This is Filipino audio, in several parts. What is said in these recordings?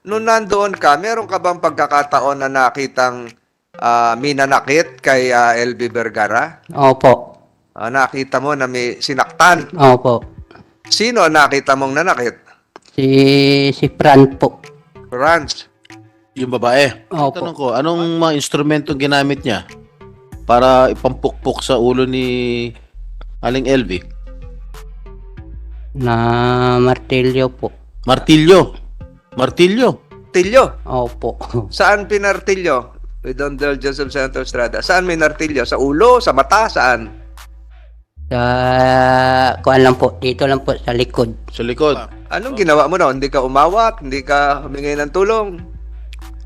nung nandoon ka, meron ka bang pagkakataon na nakitang minanakit kay LB Vergara? Opo. Nakita mo na may sinaktan. Opo. Sino ang nakita mong nanakit? Si Fran po. Franz. Yung babae. Opo. Tanong ko, anong mga instrumentong ginamit niya para ipampukpok sa ulo ni Aling LV? Na martilyo po. Martilyo. Martilyo. Tilyo. Opo. Saan pinartilyo? With Don Del Joseph Senator Estrada. Saan may nartilyo? Sa ulo? Sa mata? Saan? Kuan lang po. Dito lang po sa likod. Sa likod. Anong ginawa mo na? Hindi ka umawat? Hindi ka humingi ng tulong?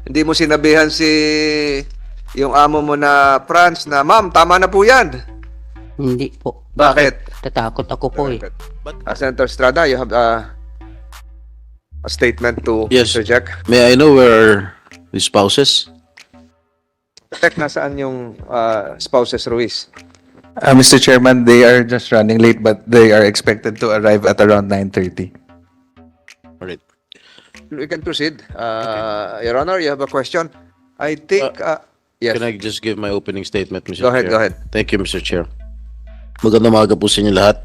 Hindi mo sinabihan yung amo mo na Franz na, "Ma'am, tama na po yan." Hindi po. Bakit? Tatakot ako po eh. Senator Estrada, you have a statement to Yes. interject. May I know where the spouses? Tek, nasaan yung spouses Ruiz? Mr. Chairman, they are just running late, but they are expected to arrive at around 9:30. Alright. We can proceed. Your Honor, you have a question? I think, yes. Can I just give my opening statement, Mr. Go ahead, Chair? go ahead. Thank you, Mr. Chair. Magandang umaga po sa inyo lahat.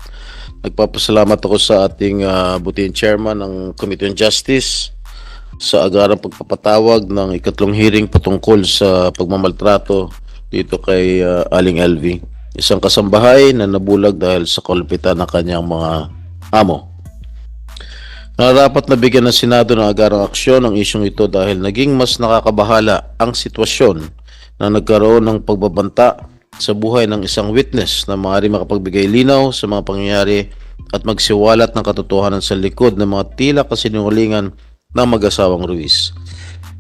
Nagpapasalamat ako sa ating butihin chairman ng Committee on Justice sa agarang pagpapatawag ng ikatlong hearing patungkol sa pagmamaltrato dito kay Aling LV. Isang kasambahay na nabulag dahil sa kalupitan ng kanyang mga amo. Nararapat na bigyan ng Senado ng agarang aksyon ang isyong ito dahil naging mas nakakabahala ang sitwasyon na nagkaroon ng pagbabanta sa buhay ng isang witness na maaaring makapagbigay linaw sa mga pangyayari at magsiwalat ng katotohanan sa likod ng mga tila kasinungalingan ng mag-asawang Ruiz.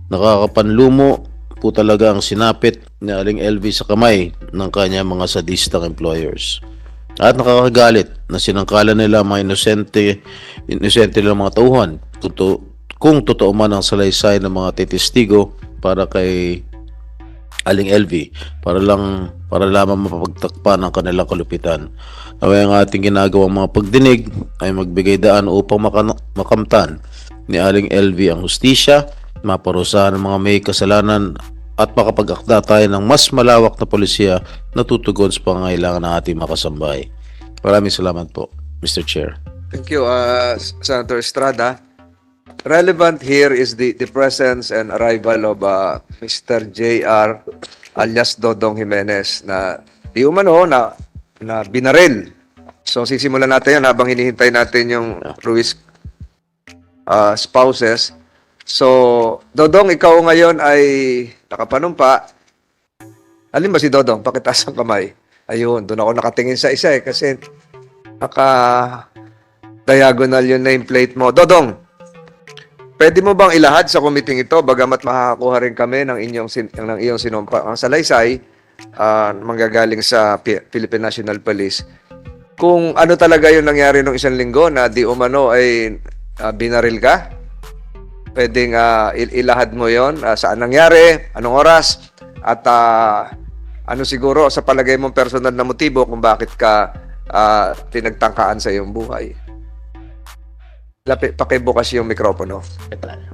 Nakakapanlumo po talaga ang sinapit ni Aling LV sa kamay ng kanyang mga sadistang employers. At nakakagalit na sinangkalan nila mga inosente nilang mga tauhan kung totoo man ang salaysay ng mga testigo para kay Aling LV para lamang mapagtakpan ang kanilang kalupitan. Naway ang ating ginagawang mga pagdinig ay magbigay daan upang makamtan ni Aling LV ang hustisya, maparusahan ng mga may kasalanan at makapag-akda tayo ng mas malawak na polisiya na tutugon sa pangangailangan ng ating mga kasambahay. Maraming salamat po, Mr. Chair. Thank you, Senator Estrada. Relevant here is the presence and arrival of Mr. J.R. alias Dodong Jimenez na di umano na binaril. So sisimulan natin yan habang hinihintay natin yung Ruiz spouses. So, Dodong, ikaw ngayon ay nakapanumpa. Alin ba si Dodong? Pakitaas ang kamay. Ayun, doon ako nakatingin sa isa kasi naka-diagonal yung nameplate mo. Dodong, pwede mo bang ilahad sa committee ito bagamat makakakuha rin kami ng iyong sinumpa ang salaysay manggagaling sa Philippine National Police kung ano talaga yung nangyari nung isang linggo na di umano ay binaril ka? Pwedeng ilahad mo yon saan nangyari, anong oras, at ano siguro sa palagay mong personal na motibo kung bakit ka pinagtangkaan sa iyong buhay. Pakibukas yung mikropono.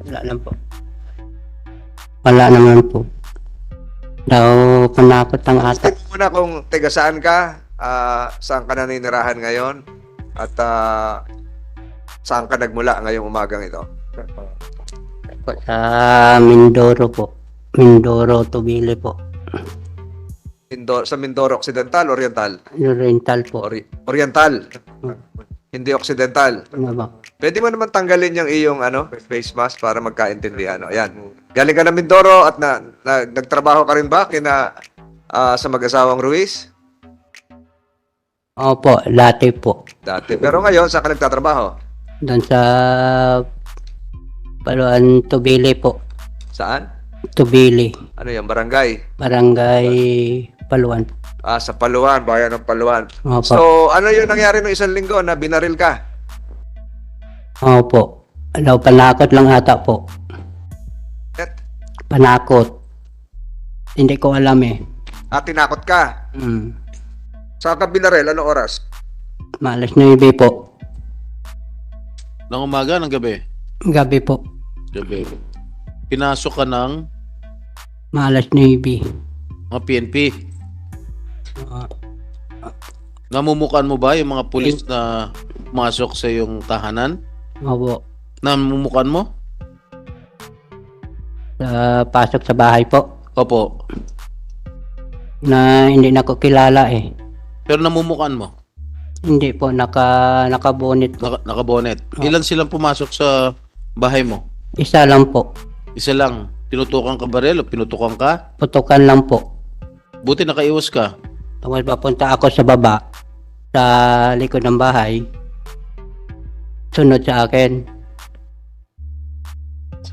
Wala lang po. Wala naman po. Daw panakot ang ata. State mo muna kung taga saan ka, saan ka naninirahan ngayon, at saan ka nagmula ngayong umagang ito. Po, sa Mindoro po. Mindoro, Tubili po. Sa Mindoro, Occidental, Oriental? Oriental po. Oriental. Hindi Occidental. Ano ba? Pwede mo naman tanggalin yung iyong face mask para magkaintindihan. Ayan. Galing ka ng Mindoro at nagtrabaho ka rin ba sa mag-asawang Ruiz? Opo, dati po. Dati. Pero ngayon, saan ka nagtatrabaho? Doon sa Paluan, Tubili po. Saan? Tubili. Ano yung barangay? Barangay Paluan. Sa Paluan, bayan ng Paluan. Opo. So, ano yung nangyari nung isang linggo na binaril ka? Opo. Daw panakot lang ata po. At Panakot. Hindi ko alam eh. tinakot ka. Saan ka binaril? Anong oras? Malas 9 po. Ng umaga, ng gabi? Gabi po. Gabi. pinasok ka ng Malas Navy. mga PNP. Ah, Namumukan mo ba yung mga pulis na pumasok sa iyong tahanan? opo. Namumukan mo? Pasok sa bahay po. Opo. Na hindi na ko kilala eh. Pero namumukan mo? Hindi po, nakabonit po. Nakabonet. Ilan silang pumasok sa bahay mo? Isa lang po. Isa lang. Tinutukan ka baril o pinutukan ka? Putukan lang po. Buti nakaiwas ka. Tapos papunta ako sa baba, sa likod ng bahay. Sunod sa akin.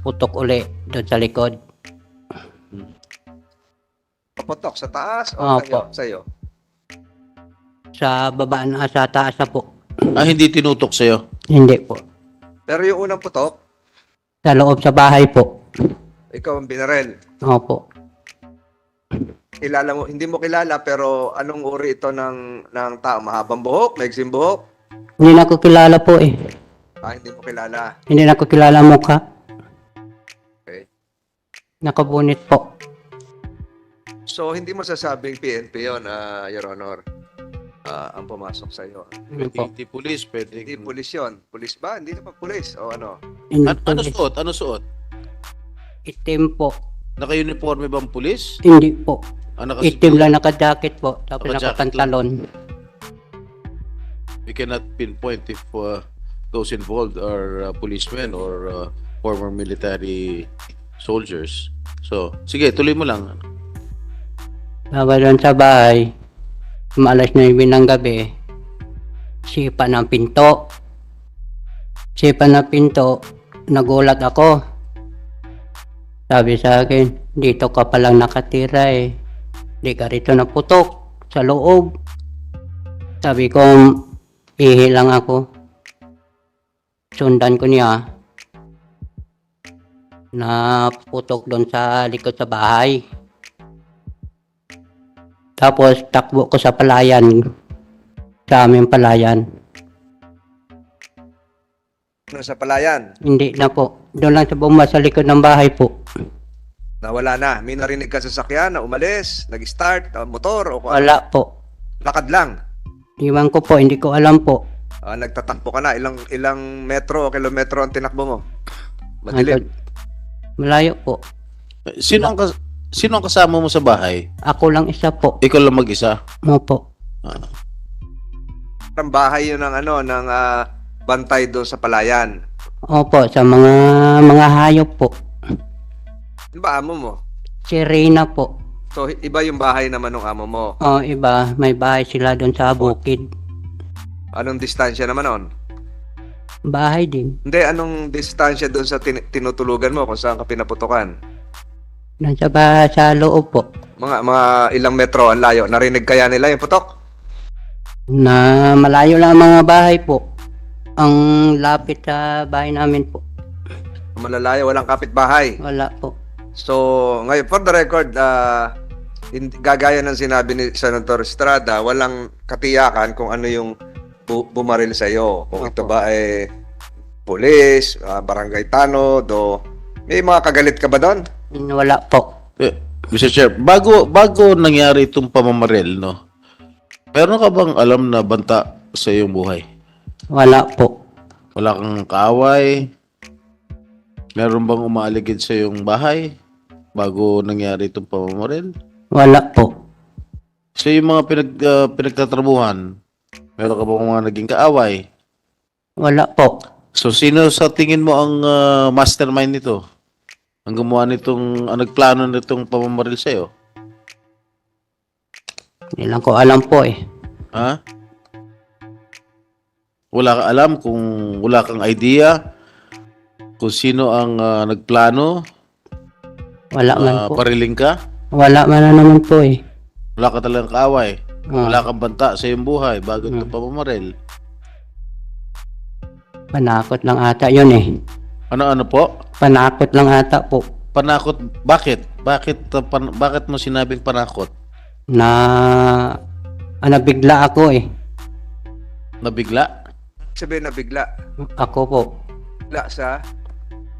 Putok uli doon sa likod. Paputok sa taas o Opo. sa'yo? Sa baba na, sa taas na po. Hindi tinutok sa'yo. Hindi po. Pero yung unang putok, Sa loob sa bahay po. ikaw ang binarel. Opo. Kilala mo, hindi mo kilala pero anong uri ito ng tao? Mahabang buhok, maiksing buhok? Hindi na ko kilala po eh. Hindi mo kilala. Hindi na ko kilala ang mukha. Okay. Nakabunit po. So, hindi mo sasabing PNP yun, Your Honor, ang pumasok sa iyo. Ano po? Hindi pulis, pwede. Hindi pulis yun. Pulis ba? Hindi naman pulis. O ano? Hindi Ano po. suot? Ano suot? Itim po. Naka-uniforme bang pulis? Hindi po. Naka- Itim lang naka-jacket po. Tapos Naka-jacket nakapantalon. We cannot pinpoint if those involved are policemen or former military soldiers. So, sige, tuloy mo lang. Tapos doon sa bahay, maalas 9 ng gabi, sipa ng pinto. Sipa ng pinto, nagulat ako. Sabi sa akin, dito ka palang nakatira eh. Di ka rito naputok sa loob. Sabi ko, ihi lang ako. Sundan ko niya. Naputok doon sa likod sa bahay. Tapos takbo ko sa palayan. Sa aming palayan. Ano sa palayan? Hindi na po. Doon lang sa bumba sa likod ng bahay po. Nawala na. May narinig ka sa sakyan na umalis, nag-start, motor o kung ano? Wala po. Lakad lang. Iwan ko po, hindi ko alam po. Nagtatakbo ka na. Ilang metro o kilometro ang tinakbo mo? Madilim. Malayo po. Sino ang kasama mo sa bahay? Ako lang isa po. Ikaw lang mag-isa. Opo. Ang bahay yun ng bantay doon sa palayan. Opo, sa mga hayop po. Ano ba amo mo? Si Reyna po. So, iba yung bahay naman ng amo mo. O, iba. May bahay sila doon sa bukid. Anong distansya naman on? Bahay din. Hindi, anong distansya doon sa tinutulugan mo kung saan ka pinaputukan? Doon sa loob po. Mga ilang metro ang layo. Narinig kaya nila yung putok? Na malayo lang ang mga bahay po. Ang lapit sa bahay namin po. Malalayo, walang kapitbahay. Wala po. So, ngayon, for the record, gagaya ng sinabi ni Senator Estrada, walang katiyakan kung ano yung bumaril sa iyo. Kung ito ba ay pulis, barangay tanod, o may mga kagalit ka ba doon? Wala po. Mr. Chair, bago nangyari itong pamamaril, no? Meron ka bang alam na banta sa iyong buhay? Wala po. Wala kang kaaway? Meron bang umaaligid sa iyong bahay bago nangyari itong pamamaril? Wala po. So yung mga pinagtatrabuhan, meron ka bang mga naging kaaway? Wala po. So sino sa tingin mo ang mastermind nito? Ang gumawa nitong, ang nagplano nitong pamamaril sa iyo? Hindi lang ko alam po eh. Ha? Wala ka alam kung wala kang idea kung sino ang nagplano? Wala man po. Pariling ka? Wala man na naman po eh. Wala ka talagang kaaway? Ah, Wala kang banta sa iyong buhay bago ito pamamaril? Panakot lang ata yun eh. Ano po? Panakot lang ata po. Panakot? Bakit? Bakit mo sinabing panakot? Nabigla ako eh. Nabigla? Sabihin na bigla. Ako po. Bigla sa...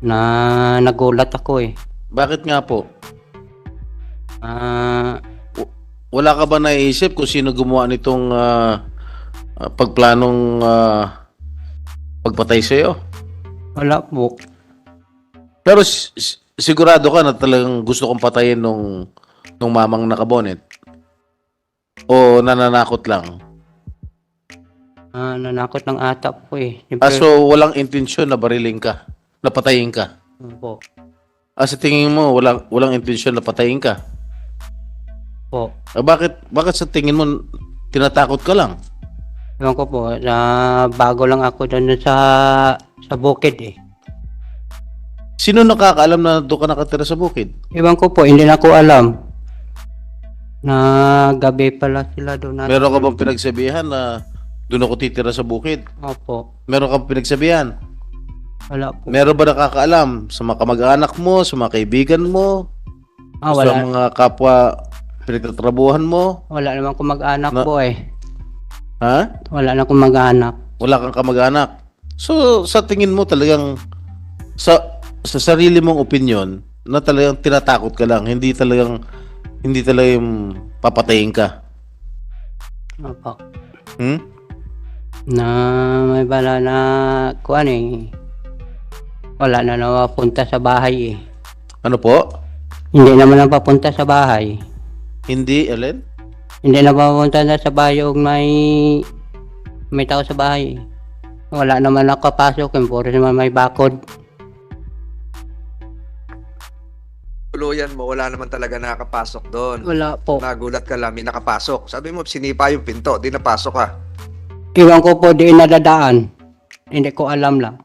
na nagulat ako eh. Bakit nga po? Ah, Wala ka ba naiisip kung sino gumawa nitong pagplanong pagpatay sa'yo? wala po. Pero sigurado ka na talagang gusto kong patayin nung mamang nakabonet? O nananakot lang? Nanakot ng ata po eh. Siyempre, So walang intensyon na barilin ka, na patayin ka? po. Sa tingin mo, walang intensyon na patayin ka? Po. Bakit sa tingin mo tinatakot ka lang? Ewan ko po, bago lang ako doon sa bukid eh. Sino nakakaalam na doon ka nakatira sa bukid? Ewan ko po, hindi na ko alam. Na gabi pala sila doon. Meron ka bang pinagsabihan na doon ako titira sa bukid? Opo. Meron ka bang pinagsabihan? Wala po. Meron ba nakakaalam sa mga kamag-anak mo, sa mga kaibigan mo, sa Wala. mga kapwa pinagtatrabuhan mo? Wala naman akong mag-anak Na- po eh. Ha? Wala na akong mag-anak. Wala kang kamag-anak. So, sa tingin mo talagang sa sarili mong opinion na talagang tinatakot ka lang, hindi talagang papatayin ka. Opo. Hmm? Na may bala na kuan eh. Wala na napapunta sa bahay eh. Ano po? Hindi naman napapunta sa bahay. Hindi, Ellen? Hindi napapunta na sa bahay yung may tao sa bahay eh. Wala naman nakapasok, puro naman may bakod. Tuluyan mo, wala naman talaga nakapasok doon. Wala po. Nagulat ka lang, may nakapasok. Sabi mo, sinipa yung pinto, di napasok ka. Iwan ko po di nadadaan. Hindi ko alam lang.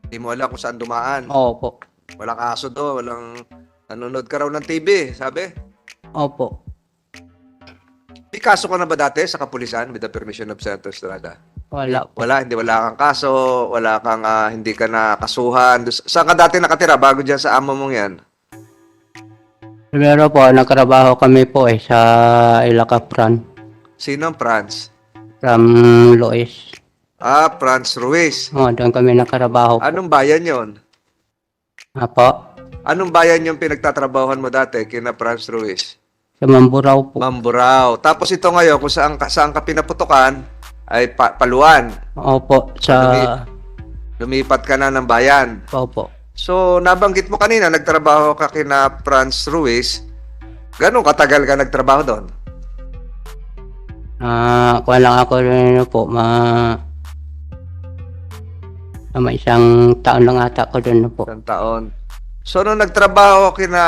Hindi mo alam kung saan dumaan. Opo. Walang aso doon, walang nanonood ka raw ng TV, sabi. Opo. May kaso ka na ba dati sa kapulisan with the permission of Senator Estrada? Wala po. Wala kang kaso, wala kang hindi ka nakasuhan. Saan ka dati nakatira bago dyan sa amo mong yan? Primero po, nagtrabaho kami po eh sa Ilacapran. Sino ang Franz? From Lois. Franz Ruiz. Doon kami nagtrabaho po. Anong bayan yon? Apo. Anong bayan yung pinagtatrabahuhan mo dati kina Franz Ruiz? Sa Mamburao po. Mamburao. Tapos ito ngayon, kung saan ka pinaputukan, ay Paluan. Opo. Lumipat ka na ng bayan. Opo. So, nabanggit mo kanina, nagtrabaho ka kina Franz Ruiz. Ganun katagal ka nagtrabaho doon? Kuha lang ako rin po. Isang taon lang ata ko doon po. Isang taon. So, nung nagtrabaho kina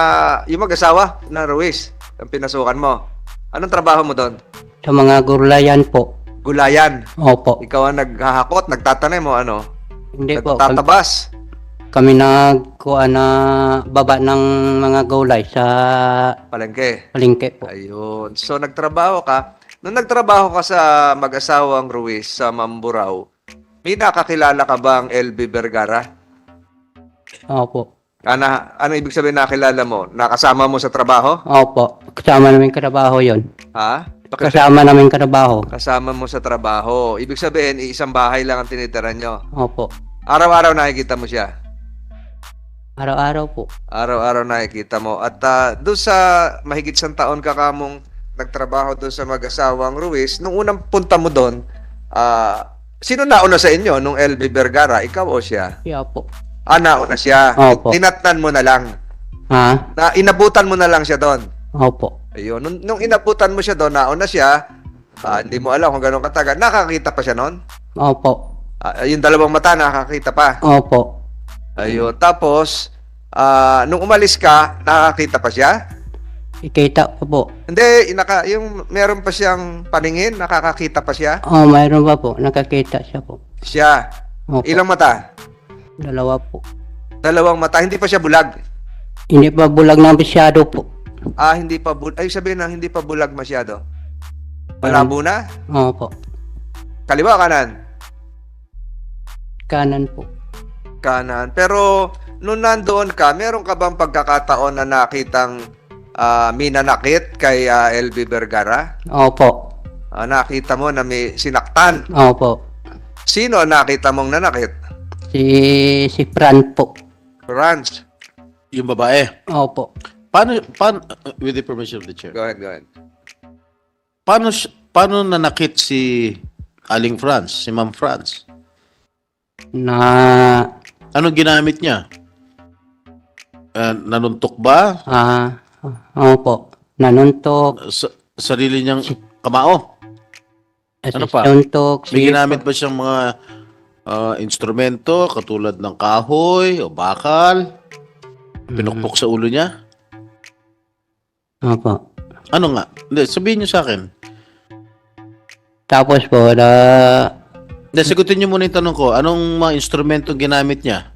yung mag-asawa na Ruiz, ang pinasukan mo, anong trabaho mo doon? Sa mga gurlayan po. Gulayan. Opo. Ikaw ang naghahakot, nagtatanim mo, ano? Hindi po. Nagtatabas. Kami nagkuha na baba ng mga gulay sa Palengke. palengke po. Ayun. So, nagtrabaho ka. Nung nagtrabaho ka sa mag-asawang Ruiz sa Mamburao, may nakakilala ka bang LB Vergara? Opo. Ano ibig sabihin nakilala mo? Nakasama mo sa trabaho? Opo. Kasama namin trabaho yon. Ha? Kasama namin trabaho. Kasama mo sa trabaho. Ibig sabihin, isang bahay lang ang tinitira nyo. Opo. Araw-araw nakikita mo siya. Araw-araw po. Araw-araw nakikita mo. At doon sa mahigit isang taon ka kamong nagtrabaho doon sa mag-asawang Ruiz, nung unang punta mo doon, sino nauna sa inyo nung LB Vergara? Ikaw o siya? Siya po. Nauna siya. Opo. Tinatnan mo na lang. Ha? Inabutan mo na lang siya doon. Opo. Ayun. Nung inabutan mo siya doon, nauna siya, hindi mo alam kung gano'ng katagal. Nakakita pa siya noon? Opo. Yung dalawang mata, nakakita pa. Opo. Ayun. Tapos, nung umalis ka, nakakita pa siya? Ikita po po. Hindi, yung meron pa siyang paningin, nakakakita pa siya? Mayroon pa po. Nakakita siya po. Siya. Opo. Ilang mata? Dalawa po. Dalawang mata. Hindi pa siya bulag. Hindi pa bulag na masyado po. Hindi pa bulag. Ay, sabihin na, hindi pa bulag masyado. Malabo na? Opo. Kaliwa, kanan? Kanan po. Kanan. Pero, nung nandoon ka, meron ka bang pagkakataon na nakitang minanakit kay LB Vergara? Opo. Nakita mo na may sinaktan. Opo. Sino ang nakita mong nanakit? Si Fran po. Franz. Yung babae. Opo. Paano, with the permission of the chair, Go ahead. paano nanakit si Aling Franz, si Ma'am Franz? Na, Anong ginamit niya? Nanuntok ba? opo. Nanuntok. Sarili niyang kamao? Ano pa? Nanuntok. May ginamit ba siyang mga instrumento katulad ng kahoy o bakal? Pinukpok sa ulo niya? Opo. Ano nga? Hindi, sabihin niyo sa akin. Tapos po, Hindi, sagutin niyo muna yung tanong ko. Anong mga instrumento ginamit niya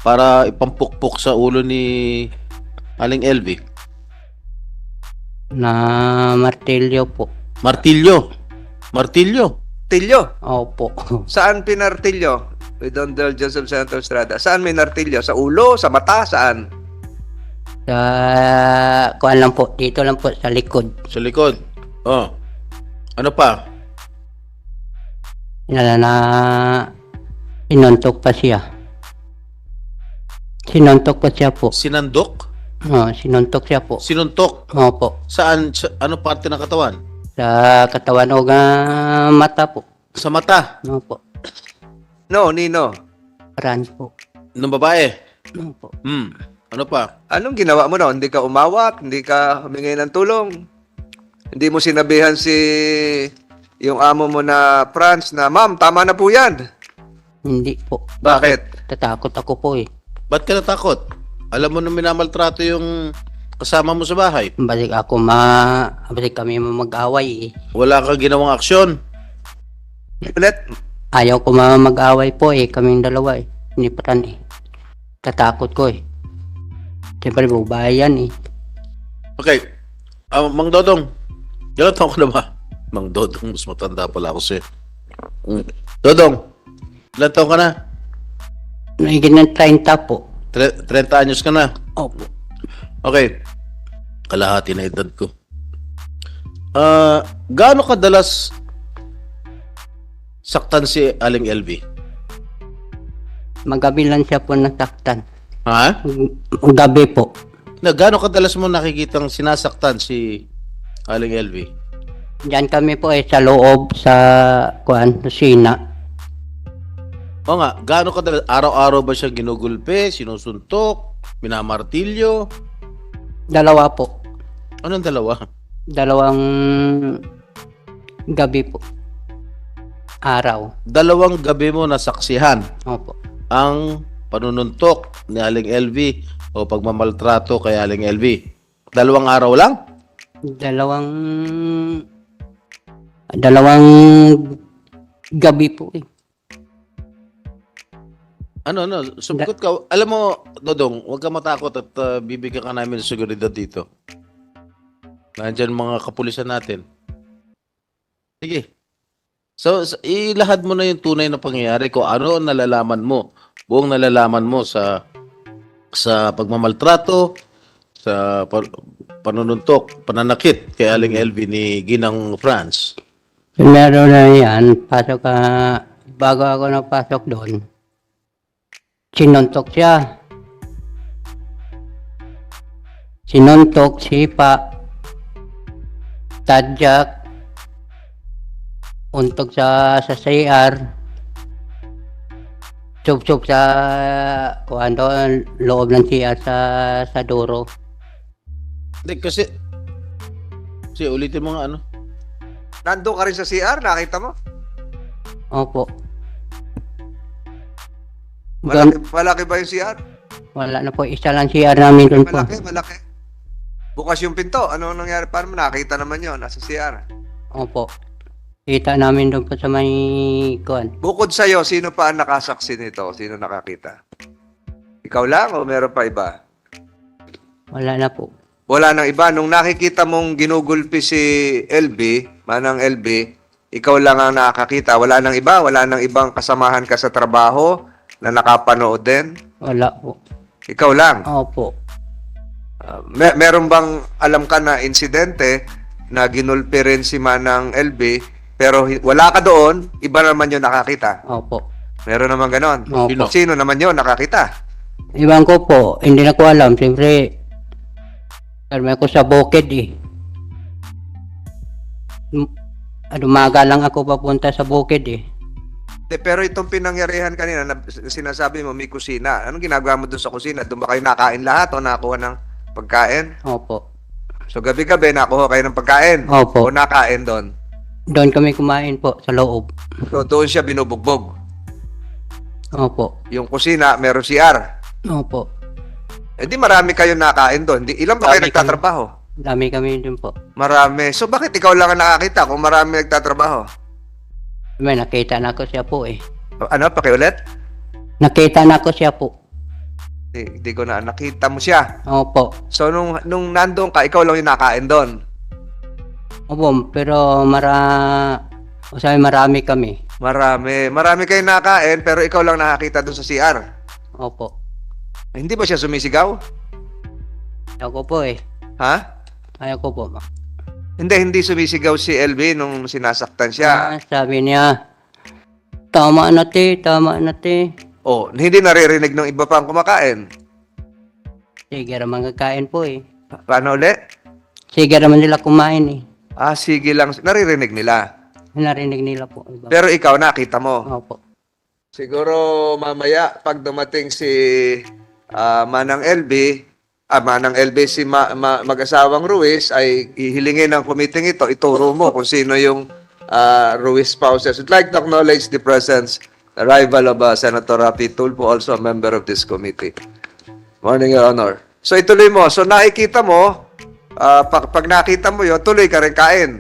para ipampukpok sa ulo ni Aling LV? na martilyo po. Martilyo. Martilyo. Tilyo. Opo. Saan pinartilyo? We don't indulge of Senator Estrada. Saan may nartilyo? Sa ulo? Sa mata? Saan? Sa, kuan lang po. Dito lang po sa likod. Sa likod. Oh. Ano pa? Na sinuntok pa siya. Sinuntok pa siya po. Sinandok? Sinuntok siya po. Sinuntok? Opo. Saan? Ano parte ng katawan? Sa katawan o mata po. Sa mata? Opo. No, Nino. Franz po. Ng babae? Opo. Ano pa? Anong ginawa mo na? Hindi ka umawat? Hindi ka humingi ng tulong? Hindi mo sinabihan yung amo mo na Franz na, Ma'am, tama na po yan. Hindi po. Bakit? Tatakot ako po eh. Ba't ka natakot? Alam mo na minamaltrato yung kasama mo sa bahay. Balik kami mag-away eh. Wala kang ginawang aksyon. Ulit? Ayaw ko mag-away po eh. Kaming dalawa eh. Hindi pa rin eh. Tatakot ko eh. Siyempre babae yan eh. Okay. Mang Dodong. Ilan taon ka na ba? Mang Dodong, mas matanda pala ako sa'yo. Dodong, ilan taon ka na? Naigit ng 30 po. 30 anyos ka na. Opo. Okay. Kalahati na edad ko. Gaano kadalas saktan si Aling LV? Magabi lang siya po nasaktan. Ha? Gabi po. Gaano kadalas mo nakikitang sinasaktan si Aling LV? Diyan kami po eh sa loob sa kusina. O nga, gaano kadalas? Araw-araw ba siya ginugulpe, sinusuntok, minamartilyo? Dalawa po. Anong dalawa? Dalawang gabi po. Araw. Dalawang gabi mo nasaksihan Opo. ang panununtok ni Aling LV o pagmamaltrato kay Aling LV. Dalawang araw lang? Dalawang gabi po eh. Ano, sumagot ka. Alam mo, Dodong, huwag ka matakot at bibigyan ka namin ng seguridad dito. Nandyan mga kapulisan natin. Sige. So, ilahad mo na yung tunay na pangyayari kung ano ang nalalaman mo. Buong nalalaman mo sa pagmamaltrato, sa panununtok, pananakit kay Aling LV ni Ginang Franz. Meron na yan. Bago ako napasok doon, sinuntok siya. Sinuntok, sipa, tadyak, untog sa CR, sup-sup sa loob ng CR sa duro. Hindi, kasi ulitin mo nga ano. Nandun ka rin sa CR? Nakita mo? Opo. Malaki ba yung CR? Wala na po. Isa lang CR namin doon po. Malaki. Bukas yung pinto. Ano nangyari? Paano mo nakita naman yun? Nasa CR. Opo. Kita namin doon po sa may kuan. Bukod sa'yo, sino pa ang nakasaksi nito? Sino nakakita? Ikaw lang o meron pa iba? Wala na po. Wala nang iba. Nung nakikita mong ginugulpi si LB, manang LB, ikaw lang ang nakakita. Wala nang iba? Wala nang ibang kasamahan ka sa trabaho na nakapanood din? Wala po. Ikaw lang. Opo. Meron bang alam ka na insidente na ginulpi rin si manang LB pero wala ka doon, iba naman yung nakakita? Opo. Meron naman ganon. Opo. Sino naman yun nakakita? Iwan ko po, hindi na ko alam. Siyempre, karmi ako sa bukid eh. Umaga lang ako papunta sa bukid eh. Pero itong pinangyarihan kanina, na sinasabi mo may kusina. Anong ginagawa mo doon sa kusina? Doon ba kayo nakain lahat o nakuha ng pagkain? Opo. So gabi-gabi nakuha kayo ng pagkain? Opo. O nakain doon? Doon kami kumain po sa loob. So doon siya binubugbog. Opo. Yung kusina, meron CR. Opo. Eh di marami kayo nakain doon. Ilan ba kayo Marami nagtatrabaho? Dami kami din po. Marami. So bakit ikaw lang ang nakakita kung marami nagtatrabaho? May nakita na ko siya po eh. Ano? Pakiulit? Nakita na ko siya po. Hindi ko na nakita mo siya. Opo. So nung nandoon ka, ikaw lang yung nakain doon. Opo, pero marami kami. Marami kayo nakain pero ikaw lang nakakita doon sa CR. Opo. Hindi ba siya sumisigaw? Ayaw ko po eh. Ha? Ayaw ko po. Hindi sumisigaw si LB nung sinasaktan siya. Sabi niya, tama na te, tama na te. Oh, hindi naririnig ng iba pang kumakain. Sige naman kakain po eh. Paano ulit? Sige naman nila kumain eh. Ah, sige lang. Naririnig nila. Narinig nila po. Iba. Pero ikaw nakita mo. Opo. Siguro mamaya pag dumating si Manang LB si mag-asawang Ruiz ay ihilingin ng committee ito, ituro mo kung sino yung Ruiz spouses. I'd like to acknowledge the presence, arrival of Senator Rapi Tulfo, also a member of this committee. Morning, Your Honor. So ituloy mo. So nakikita mo, pag nakita mo yun, tuloy ka rin kain.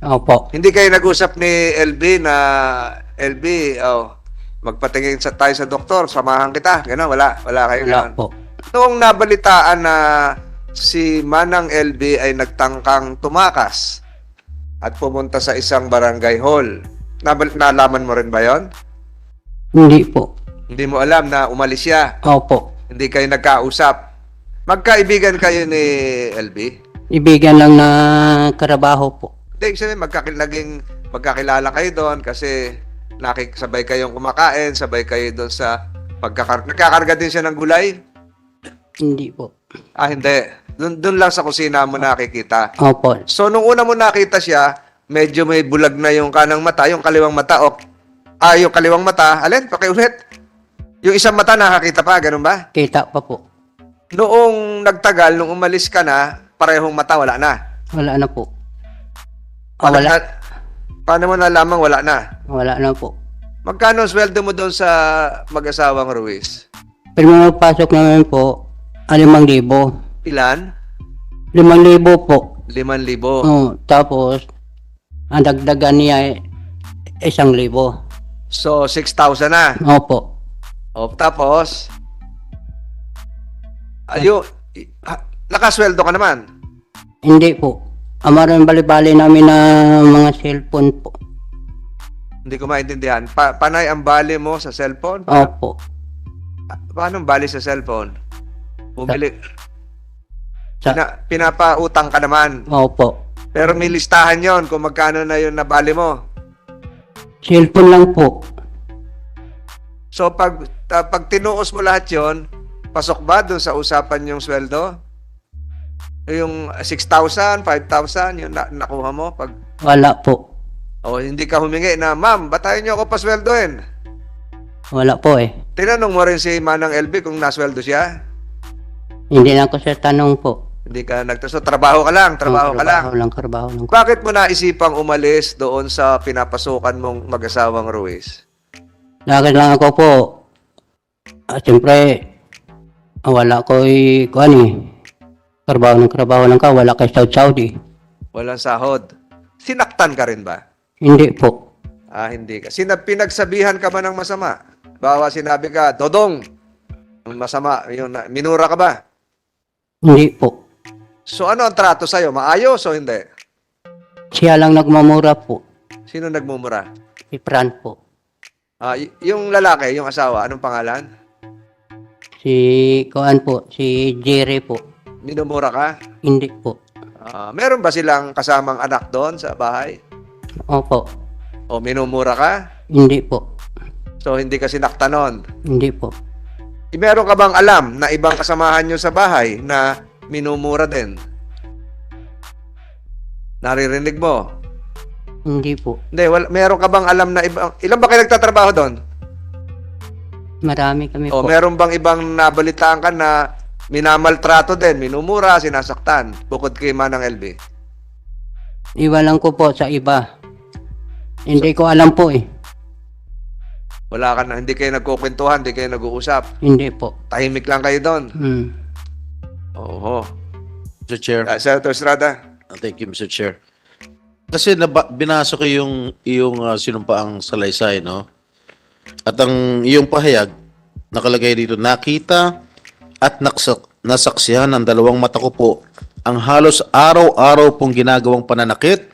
Opo. Hindi kayo nag-usap ni LB na, LB, magpatingin tayo sa doktor, samahan kita. Gano'n, wala kayo Wala gano'n. po. Noong nabalitaan na si Manang LB ay nagtangkang tumakas at pumunta sa isang barangay hall, nalaman mo rin ba yon? Hindi po. Hindi mo alam na umalis siya. Opo. Hindi kayo nagkausap. Magkaibigan kayo ni LB? Ibigan lang na karabaho po. Hindi, sabi, magkakilala kayo doon kasi nakikisabay kayong kumakain, sabay kayo doon sa nagkakarga din siya ng gulay? Hindi po. Ah, hindi. Doon lang sa kusina mo nakikita. Opo. So, nung una mo nakita siya, medyo may bulag na yung kanang mata, yung kaliwang mata, yung kaliwang mata, alin, pakiulit. Yung isang mata nakakita pa, ganun ba? Kita pa po. Noong nagtagal, nung umalis ka na, parehong mata, wala na. Wala na po. Wala. Paano mo nalamang wala na? Wala na po. Magkano ang sweldo mo doon sa mag-asawang Ruiz? Pero mga pasok namin po, 5,000. Ilan? 5,000 po. 5,000. Tapos, ang dagdagan niya ay 1,000. So, 6,000 na. Opo. Tapos, nakasweldo ka naman. Hindi po. Amaran bali-bali namin na mga cellphone po. Hindi ko maintindihan. Panay ang bali mo sa cellphone? Opo. Paano ang bali sa cellphone? Bumili. Sa- Pinapautang ka naman. Opo. Pero may listahan yon kung magkano na yun nabali mo. Cellphone lang po. So pag tinuos mo lahat yon, pasok ba dun sa usapan yung sweldo? Yung 6,000, 5,000, yung nakuha mo? Wala po. Hindi ka humingi na, ma'am, batayin niyo ako pasweldohin. Wala po eh. Tinanong mo rin si Manang LB kung nasweldo siya? Hindi na ko siya tanong po. Hindi ka So, trabaho ka lang, trabaho ka lang. Trabaho lang. Bakit mo naisipang umalis doon sa pinapasukan mong mag-asawang Ruiz? Lakad lang ako po. Siyempre, wala ko Trabaho lang ka, wala kay Saudi. Walang sahod. Sinaktan ka rin ba? Hindi po. Hindi ka. Pinagsabihan ka ba ng masama? Bawa sinabi ka, Dodong, masama, minura ka ba? Hindi po. So ano ang trato sa'yo? Maayos o hindi? Siya lang nagmamura po. Sino nagmumura? Si Fran po. Yung lalaki, yung asawa, anong pangalan? Si Jerry po. Minumura ka? Hindi po. Meron ba silang kasamang anak doon sa bahay? Opo. O minumura ka? Hindi po. So hindi ka sinaktan nun? Hindi po. Meron ka bang alam na ibang kasamahan nyo sa bahay na minumura din? Naririnig mo? Hindi po. Hindi, meron ka bang alam na ilan ba kayo nagtatrabaho doon? Marami kami O po. meron bang ibang nabalitaan ka na minamaltrato din, minumura, sinasaktan, bukod kay Manang LB? Iwalan ko po sa iba. Hindi ko alam po eh. Wala ka na, hindi kayo nagkukwentuhan, hindi kayo nag-uusap. Hindi po. Tahimik lang kayo doon. Hmm. Oo. Mr. Chair. Senator Estrada. Thank you, Mr. Chair. Kasi binasa ko yung sinumpaang salaysay, no? At ang iyong pahayag, nakalagay dito, nakita at nasaksihan ng dalawang mata ko po ang halos araw-araw pong ginagawang pananakit,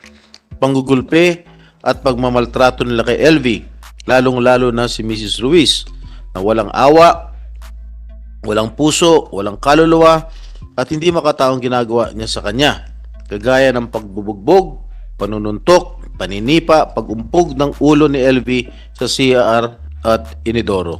panggugulpe, at pagmamaltrato nila kay LV, lalong-lalo na si Mrs. Ruiz, na walang awa, walang puso, walang kaluluwa, at hindi makataong ginagawa niya sa kanya, kagaya ng pagbubugbog, panununtok, paninipa, pagumpog ng ulo ni LV sa CR at Inidoro.